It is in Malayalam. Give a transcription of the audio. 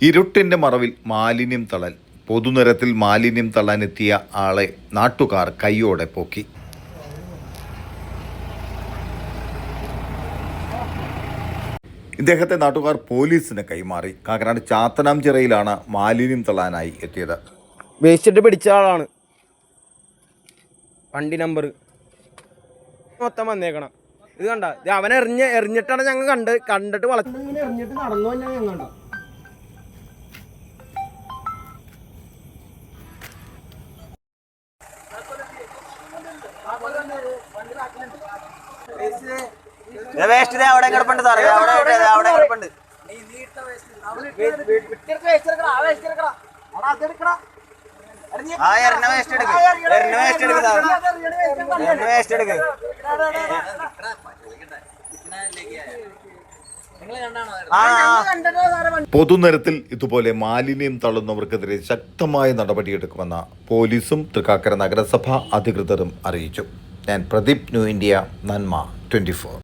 ഇരുട്ടിന്റെ മറവിൽ മാലിന്യം തള്ളൽ. പൊതുനിരത്തിൽ മാലിന്യം തള്ളാനെത്തിയ ആളെ നാട്ടുകാർ കൈയോടെ പൊക്കി. ഇദ്ദേഹത്തെ നാട്ടുകാർ പോലീസിന് കൈമാറി. കാക്കനാട് ചാത്തനാംചിറയിലാണ് മാലിന്യം തള്ളാനായി എത്തിയത്. വേസ്റ്റിട്ട് പിടിച്ച ആളാണ്. വണ്ടി നമ്പർ മൊത്തം വന്നേക്കണം. ഇത് കണ്ട, അവനെ എറിഞ്ഞിട്ടാണ് ഞങ്ങൾ കണ്ടിട്ട് വളർത്തിങ്ങനെ എറിഞ്ഞിട്ട് നടന്നു തന്നെ ഞങ്ങൾ കണ്ട. വേസ്റ്റ് അവിടെ കിടപ്പുണ്ട് സാറേ, അവിടെ കിടപ്പുണ്ട്. ആ എറിഞ്ഞ വേസ്റ്റ് എടുക്ക്, എറിഞ്ഞ വേസ്റ്റ് എടുക്ക് സാർ, എറിഞ്ഞ വേസ്റ്റ് എടുക്ക്. പൊതുനിരത്തിൽ ഇതുപോലെ മാലിന്യം തള്ളുന്നവർക്കെതിരെ ശക്തമായ നടപടിയെടുക്കുമെന്ന് പോലീസും തൃക്കാക്കര നഗരസഭ അധികൃതരും അറിയിച്ചു. ഞാൻ പ്രദീപ്, ന്യൂ ഇന്ത്യ, നന്മ 24.